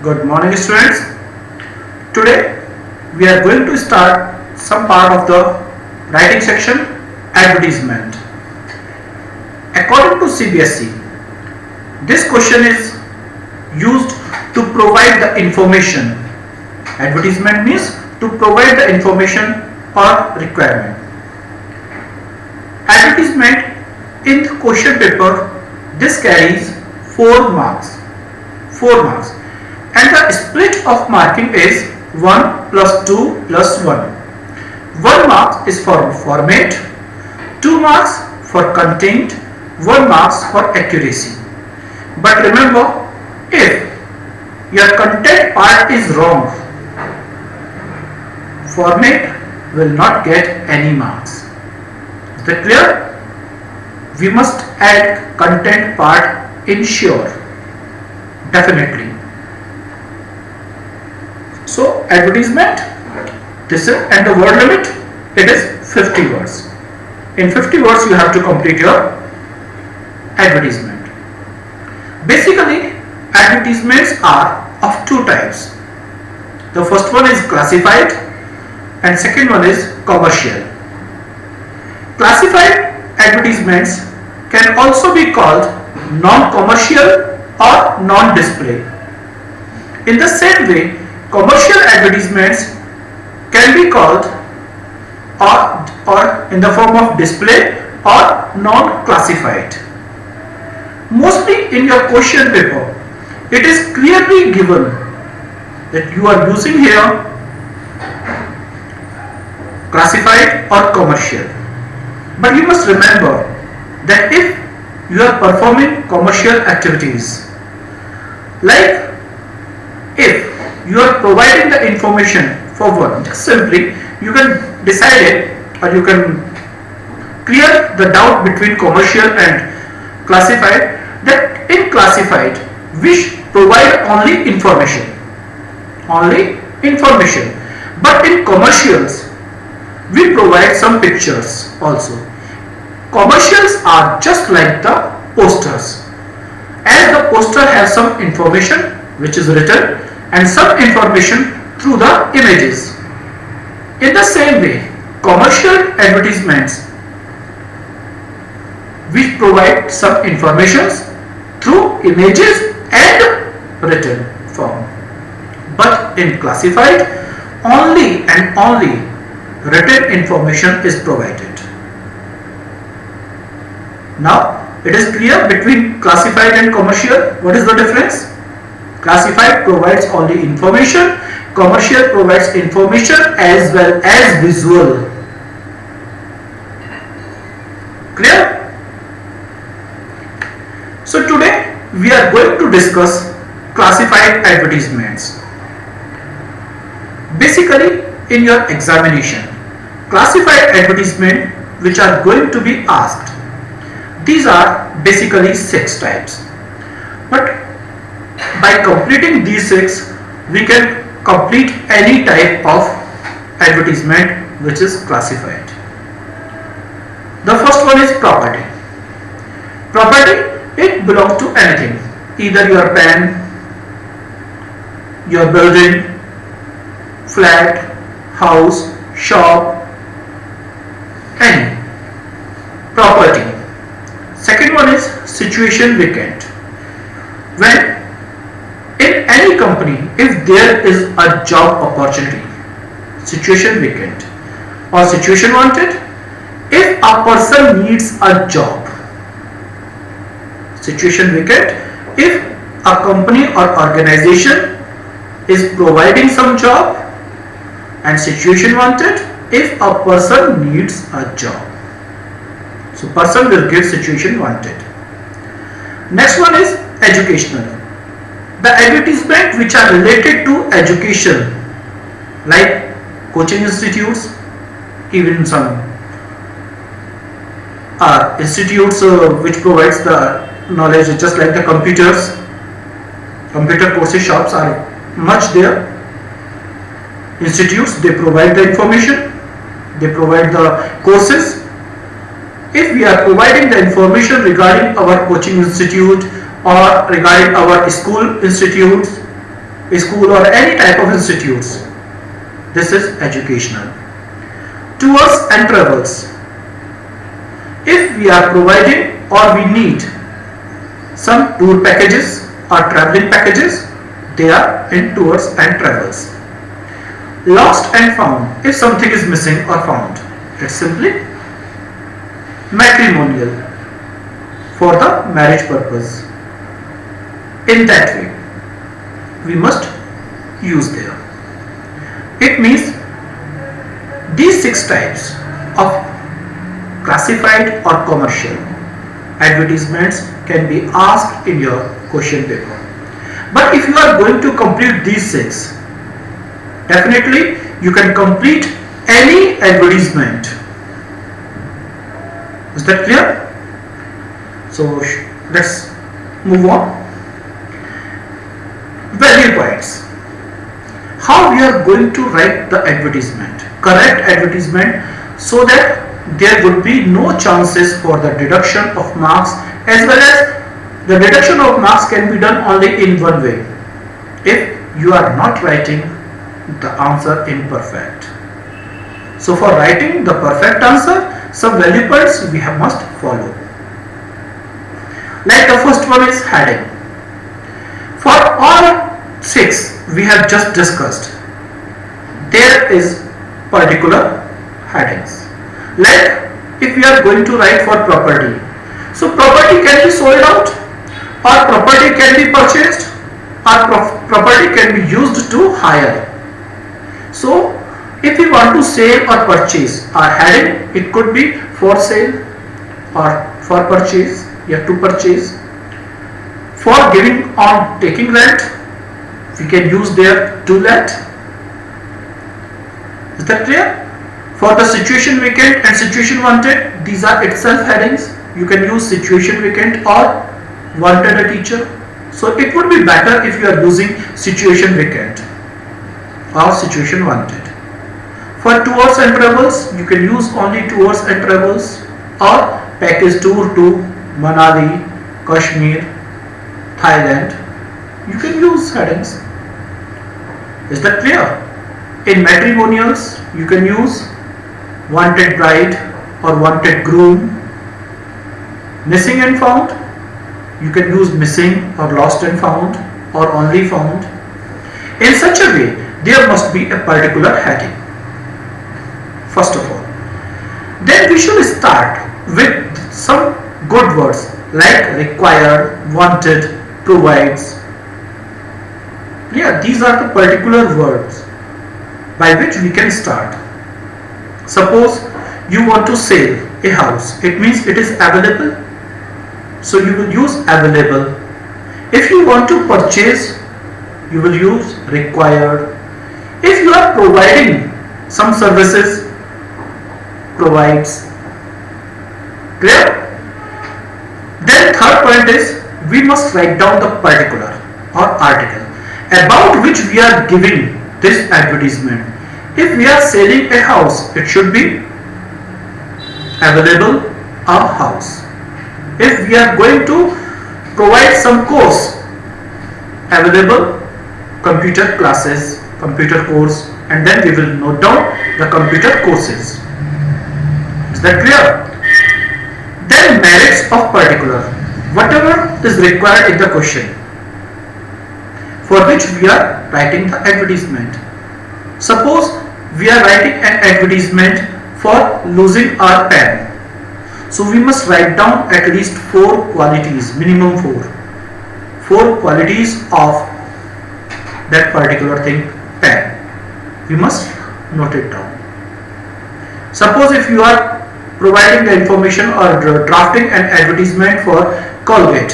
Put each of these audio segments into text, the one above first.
Good morning, students. Today we are going to start some part of the writing section, advertisement. According to CBSE, this question is used to provide the information. Advertisement means to provide the information or requirement. Advertisement in the question paper, this carries 4 marks. 4 marks. And the split of marking is 1 plus 2 plus 1. 1 mark is for format, 2 marks for content, 1 marks for accuracy. But remember, if your content part is wrong, format will not get any marks. Is that clear? We must add content part in sure, definitely. So advertisement, this is, and the word limit, it is 50 words. In 50 words you have to complete your advertisement. Basically, advertisements are of 2 types. The first one is classified and second one is commercial. Classified advertisements can also be called non-commercial or non-display. In the same way, commercial advertisements can be called or in the form of display or non-classified. Mostly in your question paper, it is clearly given that you are using here classified or commercial. But you must remember that if you are performing commercial activities, like if you are providing the information for one, just simply you can decide it, or you can clear the doubt between commercial and classified, that in classified we provide only information, but in commercials we provide some pictures also. Commercials are just like the posters, as the poster has some information which is written and some information through the images. In the same way, commercial advertisements, we provide some informations through images and written form. But in classified, only and only written information is provided. Now, it is clear between classified and commercial. What is the difference? Classified provides only information, commercial provides information as well as visual. Clear? So today we are going to discuss classified advertisements. Basically, in your examination, classified advertisement which are going to be asked, these are basically 6 types. But by completing these 6, we can complete any type of advertisement which is classified. The first one is property. Property, it belongs to anything, either your pen, your building, flat, house, shop, any property. Second one is situation vacant. When in any company, if there is a job opportunity, situation vacant, or situation wanted, if a person needs a job, situation vacant, if a company or organization is providing some job, and situation wanted, if a person needs a job. So person will give situation wanted. Next one is educational. The advertisement which are related to education, like coaching institutes, even some institutes which provides the knowledge, just like the computers. Computer courses shops are much there. Institutes, they provide the information, they provide the courses. If we are providing the information regarding our coaching institute or regarding our school institutes, a school or any type of institutes. This is educational. Tours and travels. If we are providing or we need some tour packages or traveling packages, they are in tours and travels. Lost and found. If something is missing or found, it's simply matrimonial, for the marriage purpose. In that way, we must use there. It means these 6 types of classified or commercial advertisements can be asked in your question paper. But if you are going to complete these 6, definitely you can complete any advertisement. Is that clear? So let's move on. Value points. How we are going to write the advertisement, correct advertisement, so that there would be no chances for the deduction of marks, as well as the deduction of marks can be done only in one way, if you are not writing the answer in perfect. So for writing the perfect answer, some value points we must follow. Like the first one is heading. For all 6 we have just discussed, there is particular headings. Like if we are going to write for property, so property can be sold out, or property can be purchased, or property can be used to hire. So if we want to sell or purchase, our heading, it could be for sale or for purchase, you have to purchase. For giving on taking rent, we can use there to let. Is that clear? For the situation vacant and situation wanted, these are itself headings. You can use situation vacant or wanted a teacher. So it would be better if you are using situation vacant or situation wanted. For tours and travels, you can use only tours and travels or package tour to Manali, Kashmir, Thailand. You can use headings. Is that clear? In matrimonials, you can use wanted bride or wanted groom. Missing and found, you can use missing or lost and found or only found. In such a way, there must be a particular heading, first of all. Then we should start with some good words like required, wanted, provides. Yeah, these are the particular words by which we can start. Suppose you want to sell a house, it means it is available, so you will use available. If you want to purchase, you will use required. If you are providing some services, provides. Clear? Then third point is we must write down the particular or article about which we are giving this advertisement. If we are selling a house, it should be available a house. If we are going to provide some course, available computer classes, computer course, and then we will note down the computer courses. Is that clear? Then merits of particular, whatever is required in the question for which we are writing the advertisement. Suppose we are writing an advertisement for losing our pen, so we must write down at least 4 qualities, minimum 4 qualities of that particular thing, pen. We must note it down. Suppose if you are providing the information or drafting an advertisement for Colgate,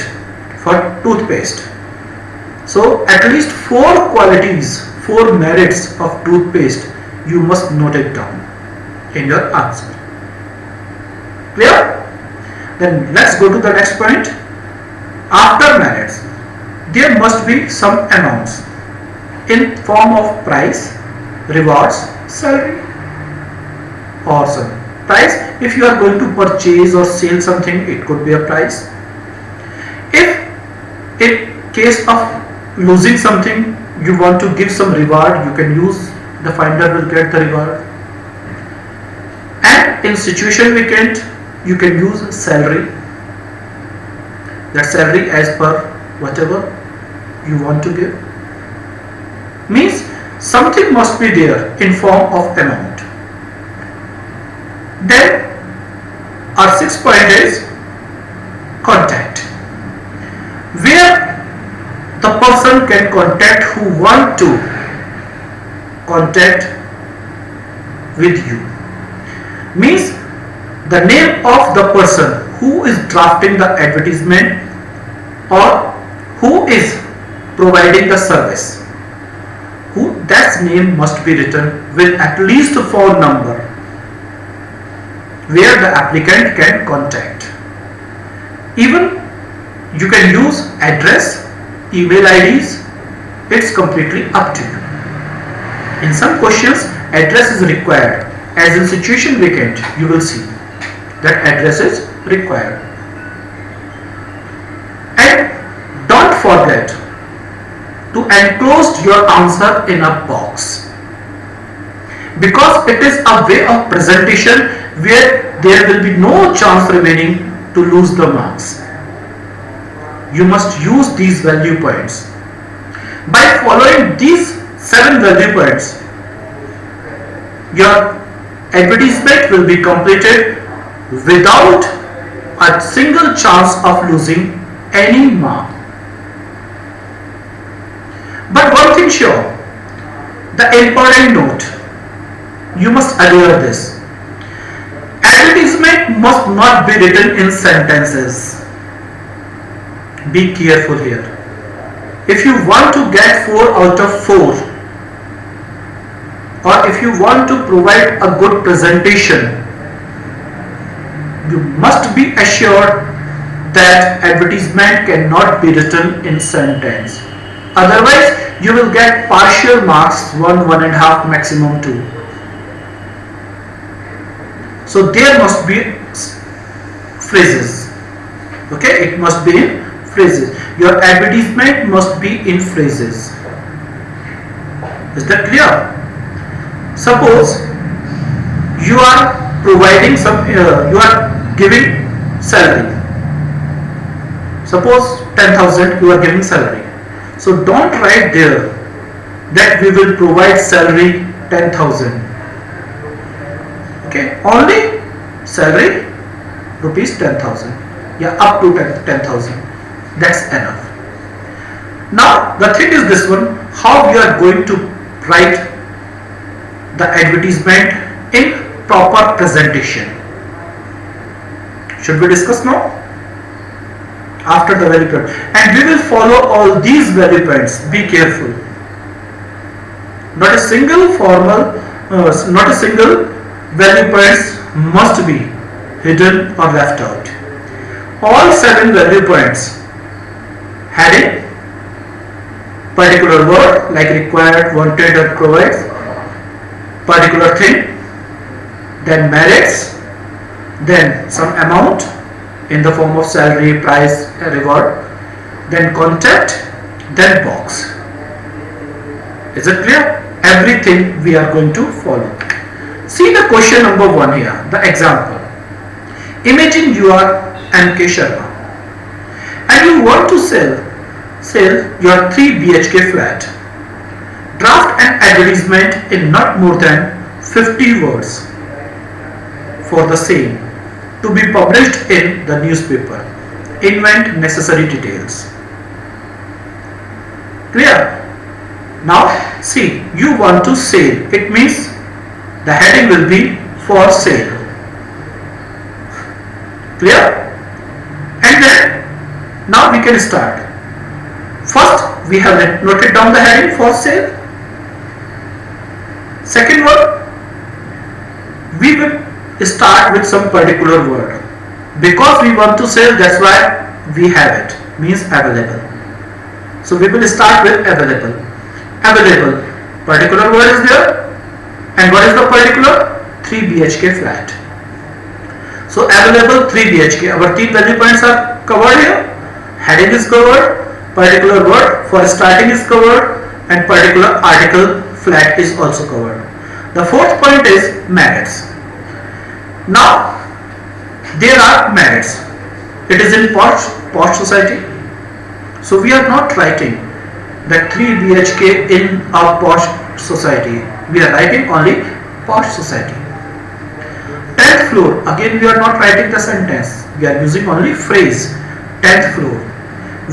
for toothpaste, so at least 4 qualities, 4 merits of toothpaste, you must note it down in your answer. Clear? Then let's go to the next point. After merits, there must be some amounts in form of price, rewards, salary, or some price. If you are going to purchase or sell something, it could be a price. If in case of losing something, you want to give some reward, you can use the finder will get the reward. And in situation vacant, you can use salary, that salary as per whatever you want to give. Means something must be there in form of amount. Then our sixth point is contact, where the person can contact who want to contact with you. Means the name of the person who is drafting the advertisement or who is providing the service, who that name must be written with at least a phone number where the applicant can contact. Even you can use address, email IDs, it's completely up to you. In some questions address is required, as in situation vacant you will see that address is required. And don't forget to enclose your answer in a box, because it is a way of presentation where there will be no chance remaining to lose the marks. You must use these value points. By following these 7 value points, your advertisement will be completed without a single chance of losing any mark. But one thing sure, the important note, you must adhere this. Advertisement must not be written in sentences. Be careful here. If you want to get 4 out of 4, or if you want to provide a good presentation, you must be assured that advertisement cannot be written in sentence. Otherwise, you will get partial marks, 1, 1.5, maximum 2. So there must be phrases. Okay, it must be in phrases. Your advertisement must be in phrases. Is that clear? Suppose you are providing some, you are giving salary. Suppose 10,000 you are giving salary. So don't write there that we will provide salary 10,000. Okay, only salary rupees 10,000. Yeah, up to 10,000. That's enough. Now the thing is this one, how we are going to write the advertisement in proper presentation. Should we discuss now? After the value point, and we will follow all these value points. Be careful. Not a single formal, not a single value points must be hidden or left out. All 7 value points heading, particular word like required, wanted or provides, particular thing, then merits, then some amount in the form of salary, price, reward, then contact, then box. Is it clear? Everything we are going to follow. See the question number 1 here, the example. Imagine you are M.K. Sharma and you want to sell your 3 BHK flat. Draft an advertisement in not more than 50 words for the same to be published in the newspaper. Invent necessary details. Clear? Now see, you want to sell. It means the heading will be for sale. Clear? And then now we can start. First we have noted down the heading for sale. Second one, we will start with some particular word. Because we want to sell, that's why we have it, means available. So we will start with available. Available, particular word is there. And what is the particular? 3 BHK flat. So available 3 BHK. Our 3 value points are covered here. Heading is covered. Particular word for starting is covered. and particular article flat is also covered. The fourth point is merits. Now there are merits. It is in posh society. So we are not writing that 3 BHK in a posh society. We are writing only posh society. 10th floor. Again we are not writing the sentence. We are using only phrase. 10th floor.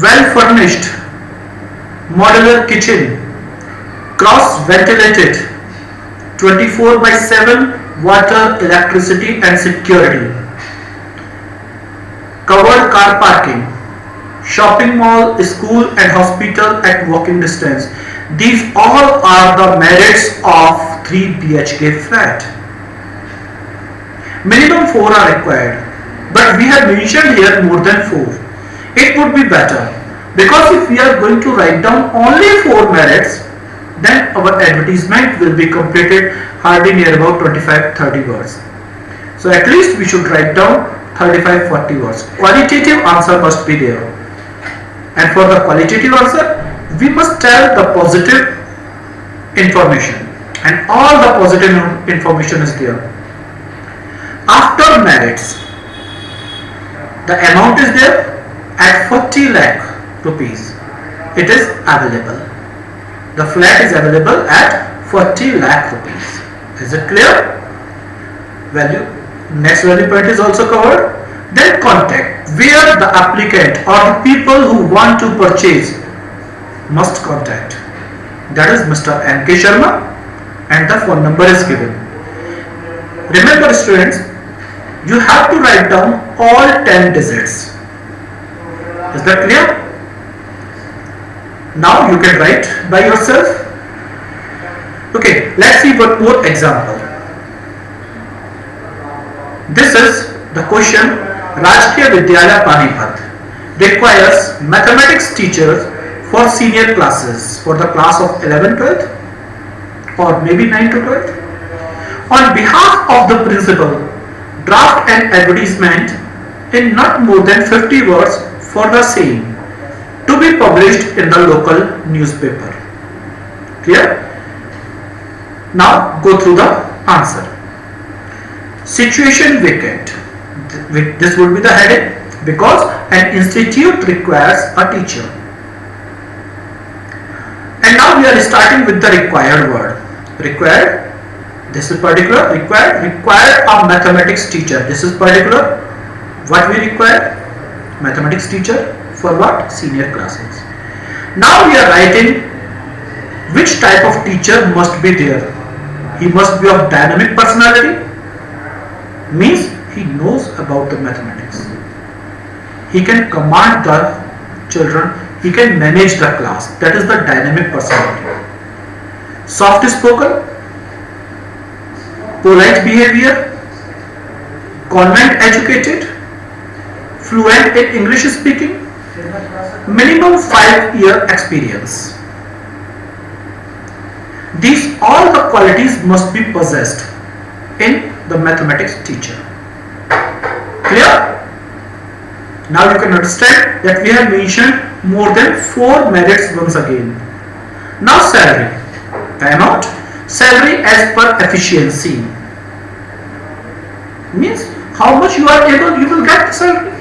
Well furnished. Modular kitchen. Cross ventilated. 24/7 water, electricity and security. Covered car parking. Shopping mall, school and hospital at walking distance. These all are the merits of 3 BHK flat. Minimum 4 are required, but we have mentioned here more than 4. It would be better, because if we are going to write down only 4 merits, then our advertisement will be completed hardly near about 25-30 words. So at least we should write down 35-40 words. Qualitative answer must be there. And for the qualitative answer, we must tell the positive information. And all the positive information is there. After merits, the amount is there at 40 lakh rupees. It is available. The flat is available at 40 lakh rupees. Is it clear? Value. Next value point is also covered. Then contact, where the applicant or the people who want to purchase must contact. That is Mr. N.K. Sharma, and the phone number is given. Remember students, you have to write down all 10 digits. Is that clear? Now you can write by yourself. Okay, let's see one more example. This is the question. Rajkiya Vidyalaya Panipat requires mathematics teachers for senior classes, for the class of 11th, 12th or maybe 9 to 12th. On behalf of the principal, draft an advertisement in not more than 50 words for the same to be published in the local newspaper. Clear? Now go through the answer. Situation vacant. This would be the heading, because an institute requires a teacher. And now we are starting with the required word. Required, this is particular. Required a mathematics teacher. This is particular. What we require? Mathematics teacher for what? Senior classes. Now we are writing which type of teacher must be there. He must be of dynamic personality. Means he knows about the mathematics. He can command the children. He can manage the class. That is the dynamic personality. Soft spoken, polite behavior, convent educated, fluent in English speaking, minimum 5-year experience. These all the qualities must be possessed in the mathematics teacher. Clear? Now you can understand that we have mentioned more than 4 merits once again. Now salary. The amount. Salary as per efficiency. Means how much you are able, you will get the salary.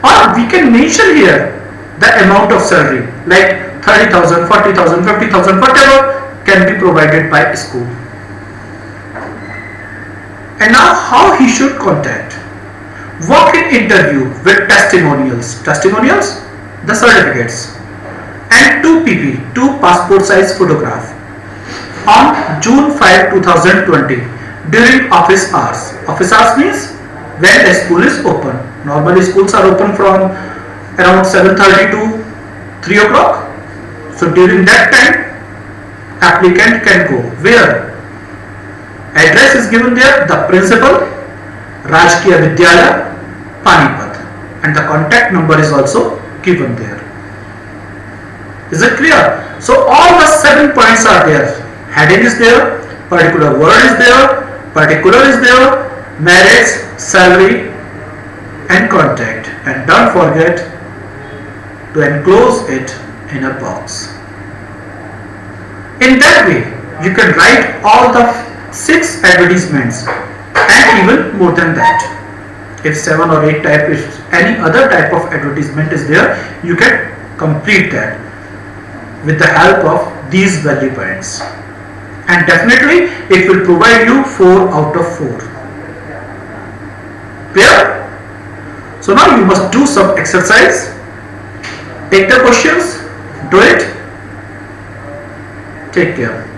Or we can mention here the amount of salary, like 30,000, 40,000, 50,000, whatever can be provided by school. And now how he should contact. Walk-in interview with testimonials. Testimonials? The certificates. And 2 PP, 2 passport size photograph. On June 5, 2020 during office hours. Office hours means when the school is open. Normally schools are open from around 7:30 to 3 o'clock. So during that time, applicant can go. Where? Address is given there, the principal, Rajkiya Vidyalaya, Panipat, and the contact number is also given there. Is it clear? So all the 7 points are there. Heading is there, particular word is there, particular is there, merits, salary and contact. And don't forget to enclose it in a box. In that way, you can write all the 6 advertisements and even more than that. If 7 or 8 type is any other type of advertisement is there, you can complete that with the help of these value points, and definitely it will provide you 4 out of 4. Clear? So now you must do some exercise. Take the questions, do it. Take care.